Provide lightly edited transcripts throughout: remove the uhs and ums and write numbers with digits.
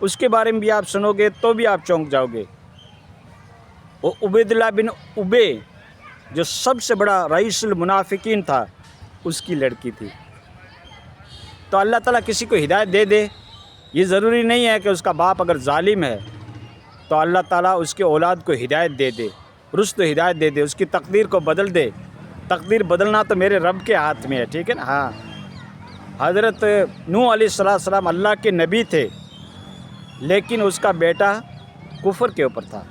اس کے بارے میں بھی آپ سنو گے تو بھی آپ چونک جاؤ گے۔ وہ عبیداللہ بن ابے جو سب سے بڑا رئیس المنافقین تھا، اس کی لڑکی تھی۔ تو اللہ تعالیٰ کسی کو ہدایت دے دے، یہ ضروری نہیں ہے کہ اس کا باپ اگر ظالم ہے تو اللہ تعالیٰ اس کے اولاد کو ہدایت دے دے، رشد و ہدایت دے دے، اس کی تقدیر کو بدل دے۔ تقدیر بدلنا تو میرے رب کے ہاتھ میں ہے، ٹھیک ہے نا۔ ہاں، حضرت نوح علیہ السلام اللہ کے نبی تھے، لیکن اس کا بیٹا کفر کے اوپر تھا۔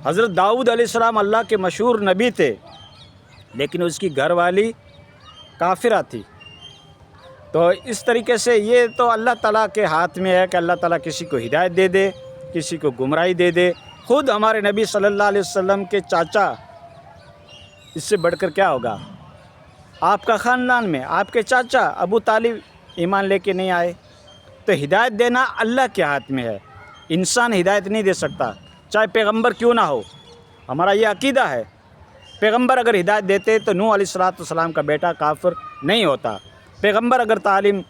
حضرت داؤد علیہ السلام اللہ کے مشہور نبی تھے، لیکن اس کی گھر والی کافرہ تھی۔ تو اس طریقے سے یہ تو اللہ تعالیٰ کے ہاتھ میں ہے کہ اللہ تعالیٰ کسی کو ہدایت دے دے، کسی کو گمراہی دے دے۔ خود ہمارے نبی صلی اللہ علیہ وسلم کے چاچا، اس سے بڑھ کر کیا ہوگا؟ آپ کا خاندان میں آپ کے چاچا ابو طالب ایمان لے کے نہیں آئے۔ تو ہدایت دینا اللہ کے ہاتھ میں ہے، انسان ہدایت نہیں دے سکتا، چاہے پیغمبر کیوں نہ ہو۔ ہمارا یہ عقیدہ ہے، پیغمبر اگر ہدایت دیتے تو نوح علیہ السلام کا بیٹا کافر نہیں ہوتا۔ پیغمبر اگر تعلیم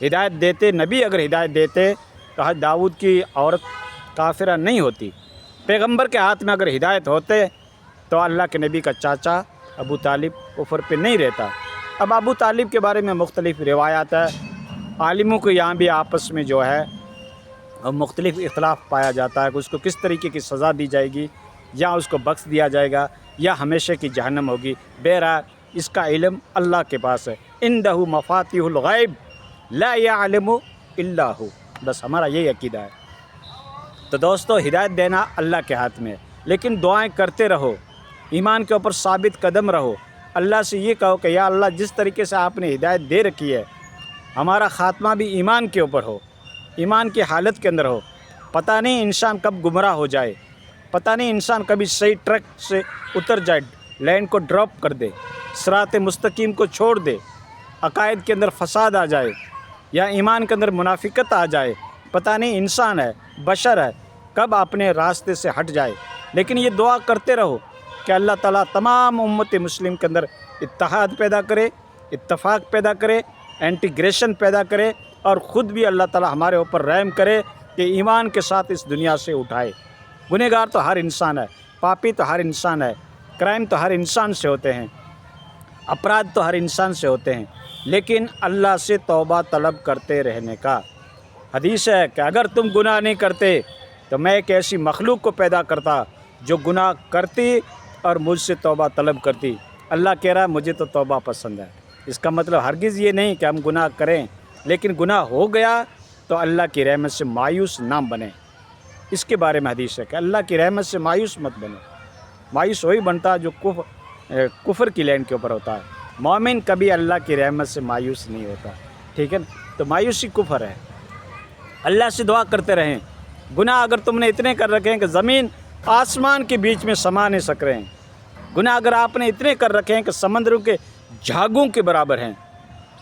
ہدایت دیتے، نبی اگر ہدایت دیتے تو حضرت داؤد کی عورت کافرہ نہیں ہوتی۔ پیغمبر کے ہاتھ میں اگر ہدایت ہوتے تو اللہ کے نبی کا چاچا ابو طالب کفر پہ نہیں رہتا۔ اب ابو طالب کے بارے میں مختلف روایات ہے، عالموں کو یہاں بھی آپس میں جو ہے مختلف اختلاف پایا جاتا ہے کہ اس کو کس طریقے کی سزا دی جائے گی، یا اس کو بخش دیا جائے گا، یا ہمیشہ کی جہنم ہوگی۔ بہرحال اس کا علم اللہ کے پاس ہے، عندہ مفاتیح الغیب لا یعلم الا ہو، بس ہمارا یہی عقیدہ ہے۔ تو دوستو، ہدایت دینا اللہ کے ہاتھ میں ہے، لیکن دعائیں کرتے رہو، ایمان کے اوپر ثابت قدم رہو۔ اللہ سے یہ کہو کہ یا اللہ، جس طریقے سے آپ نے ہدایت دے رکھی ہے، ہمارا خاتمہ بھی ایمان کے اوپر ہو، ایمان کی حالت کے اندر ہو۔ پتہ نہیں انسان کب گمراہ ہو جائے، پتہ نہیں انسان کبھی صحیح ٹریک سے اتر جائے، لائن کو ڈراپ کر دے، صراط مستقیم کو چھوڑ دے، عقائد کے اندر فساد آ جائے، یا ایمان کے اندر منافقت آ جائے۔ پتہ نہیں، انسان ہے، بشر ہے، کب اپنے راستے سے ہٹ جائے۔ لیکن یہ دعا کرتے رہو کہ اللہ تعالیٰ تمام امت مسلم کے اندر اتحاد پیدا کرے، اتفاق پیدا کرے، انٹیگریشن پیدا کرے، اور خود بھی اللہ تعالیٰ ہمارے اوپر رحم کرے کہ ایمان کے ساتھ اس دنیا سے اٹھائے۔ گنہگار تو ہر انسان ہے، پاپی تو ہر انسان ہے، کرائم تو ہر انسان سے ہوتے ہیں، اپرادھ تو ہر انسان سے ہوتے ہیں، لیکن اللہ سے توبہ طلب کرتے رہنے کا۔ حدیث ہے کہ اگر تم گناہ نہیں کرتے تو میں ایک ایسی مخلوق کو پیدا کرتا جو گناہ کرتی اور مجھ سے توبہ طلب کرتی۔ اللہ کہہ رہا ہے مجھے تو توبہ پسند ہے۔ اس کا مطلب ہرگز یہ نہیں کہ ہم گناہ کریں، لیکن گناہ ہو گیا تو اللہ کی رحمت سے مایوس نہ بنیں۔ اس کے بارے میں حدیث ہے کہ اللہ کی رحمت سے مایوس مت بنو۔ مایوس وہی بنتا جو کفر کی لائن کے اوپر ہوتا ہے۔ مومن کبھی اللہ کی رحمت سے مایوس نہیں ہوتا، ٹھیک ہے نا۔ تو مایوسی کفر ہے۔ اللہ سے دعا کرتے رہیں۔ گناہ اگر تم نے اتنے کر رکھے ہیں کہ زمین آسمان کے بیچ میں سما نہیں سک رہے ہیں، گناہ اگر آپ نے اتنے کر رکھے ہیں کہ سمندروں کے جھاگوں کے برابر ہیں،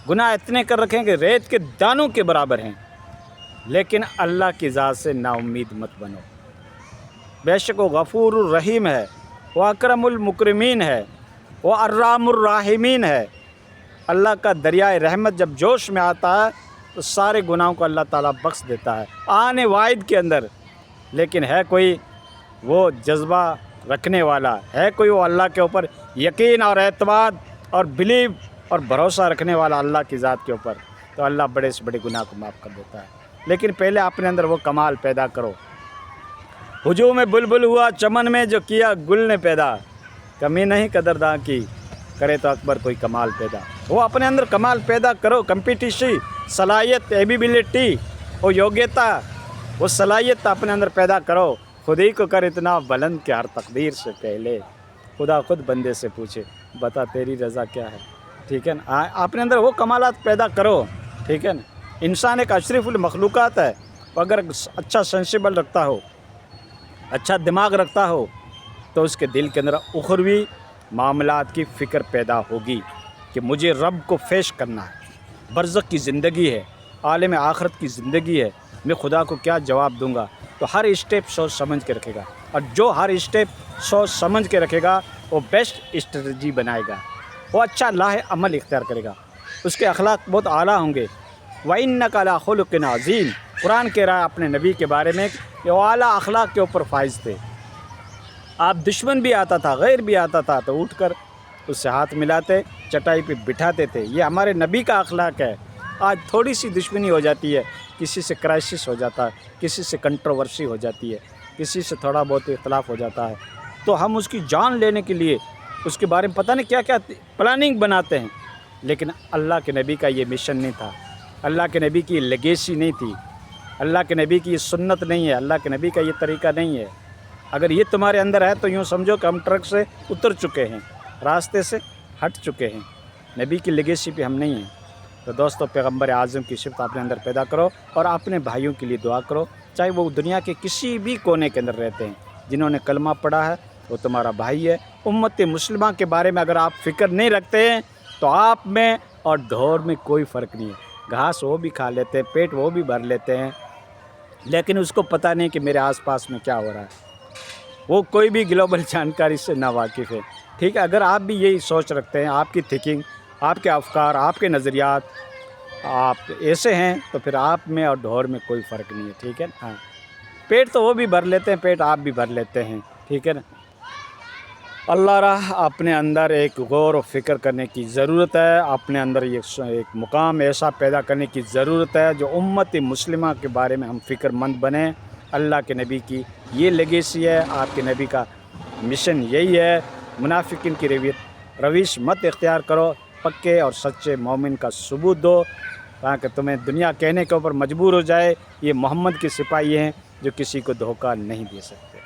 گناہ اتنے کر رکھے ہیں کہ ریت کے دانوں کے برابر ہیں، لیکن اللہ کی ذات سے نا امید مت بنو۔ بے شک وہ غفور الرحیم ہے، وہ اکرم المکرمین ہے، وہ ارحم الراحمین ہے۔ اللہ کا دریائے رحمت جب جوش میں آتا ہے تو سارے گناہوں کو اللہ تعالیٰ بخش دیتا ہے آنے واحد کے اندر۔ لیکن ہے کوئی وہ جذبہ رکھنے والا، ہے کوئی وہ اللہ کے اوپر یقین اور اعتماد اور بلیو اور بھروسہ رکھنے والا اللہ کی ذات کے اوپر، تو اللہ بڑے سے بڑے گناہ کو معاف کر دیتا ہے۔ لیکن پہلے اپنے اندر وہ کمال پیدا کرو۔ ہجوم میں بلبل ہوا چمن میں جو کیا گل نے پیدا، کمی نہیں قدرداں کی کرے تو اکبر کوئی کمال پیدا۔ وہ اپنے اندر کمال پیدا کرو، کمپٹیشن، صلاحیت، ایبیبلٹی، وہ یوگیتا، وہ صلاحیت اپنے اندر پیدا کرو۔ خود ہی کو کر اتنا بلند کہ ہر تقدیر سے پہلے خدا خود بندے سے پوچھے بتا تیری رضا کیا ہے، ٹھیک ہے نا۔ اپنے اندر وہ کمالات پیدا کرو، ٹھیک ہے نا۔ انسان ایک اشرف المخلوقات ہے، اگر اچھا سینسیبل رکھتا ہو، اچھا دماغ رکھتا ہو، تو اس کے دل کے اندر اخروی معاملات کی فکر پیدا ہوگی کہ مجھے رب کو فیش کرنا ہے، برزخ کی زندگی ہے، عالم آخرت کی زندگی ہے، میں خدا کو کیا جواب دوں گا۔ تو ہر اسٹیپ سوچ سمجھ کے رکھے گا، اور جو ہر اسٹیپ سوچ سمجھ کے رکھے گا وہ بیسٹ اسٹریٹجی بنائے گا، وہ اچھا لاہ عمل اختیار کرے گا، اس کے اخلاق بہت اعلیٰ ہوں گے۔ وَإِنَّكَ لَخُلُقٍ عَظِيمٍ، قرآن کہہ رہا ہے اپنے نبی کے بارے میں کہ وہ اعلیٰ اخلاق کے اوپر فائز تھے. آپ دشمن بھی آتا تھا، غیر بھی آتا تھا تو اٹھ کر اس سے ہاتھ ملاتے، چٹائی پہ بٹھاتے تھے. یہ ہمارے نبی کا اخلاق ہے. آج تھوڑی سی دشمنی ہو جاتی ہے، کسی سے کرائسس ہو جاتا ہے، کسی سے کنٹروورسی ہو جاتی ہے، کسی سے تھوڑا بہت اختلاف ہو جاتا ہے، تو ہم اس کی جان لینے کے لیے اس کے بارے میں پتہ نہیں کیا کیا پلاننگ بناتے ہیں. لیکن اللہ کے نبی کا یہ مشن نہیں تھا، اللہ کے نبی کی یہ لیگیسی نہیں تھی، اللہ کے نبی کی یہ سنت نہیں ہے، اللہ کے نبی کا یہ طریقہ نہیں ہے. اگر یہ تمہارے اندر ہے تو یوں سمجھو کہ ہم ٹرک سے اتر چکے ہیں، راستے سے ہٹ چکے ہیں، نبی کی لیگیسی پہ ہم نہیں ہیں. تو دوستو، پیغمبر اعظم کی صفت اپنے اندر پیدا کرو اور اپنے بھائیوں کے لیے دعا کرو، چاہے وہ دنیا کے کسی بھی کونے کے اندر رہتے ہیں. جنہوں نے کلمہ پڑھا ہے وہ تمہارا بھائی ہے. امت مسلمہ کے بارے میں اگر آپ فکر نہیں رکھتے ہیں تو آپ میں اور ڈھور میں کوئی فرق نہیں ہے. گھاس وہ بھی کھا لیتے ہیں، پیٹ وہ بھی بھر لیتے ہیں، لیکن اس کو پتہ نہیں کہ میرے آس پاس میں کیا ہو رہا ہے. وہ کوئی بھی گلوبل جانکاری سے نا واقف ہے. ٹھیک ہے، اگر آپ بھی یہی سوچ رکھتے ہیں، آپ کی تھنکنگ، آپ کے افکار، آپ کے نظریات آپ ایسے ہیں، تو پھر آپ میں اور ڈھور میں کوئی فرق نہیں ہے. ٹھیک ہے نا؟ ہاں، پیٹ تو وہ بھی بھر لیتے ہیں، پیٹ آپ بھی بھر لیتے ہیں. ٹھیک ہے نا؟ اللہ راہ اپنے اندر ایک غور و فکر کرنے کی ضرورت ہے. اپنے اندر ایک مقام ایسا پیدا کرنے کی ضرورت ہے جو امت مسلمہ کے بارے میں ہم فکر مند بنیں. اللہ کے نبی کی یہ لیگیسی ہے، آپ کے نبی کا مشن یہی ہے. منافقین کی روش مت اختیار کرو، پکے اور سچے مومن کا ثبوت دو تاکہ تمہیں دنیا کہنے کے اوپر مجبور ہو جائے یہ محمد کے سپاہی ہیں جو کسی کو دھوکہ نہیں دے سکتے.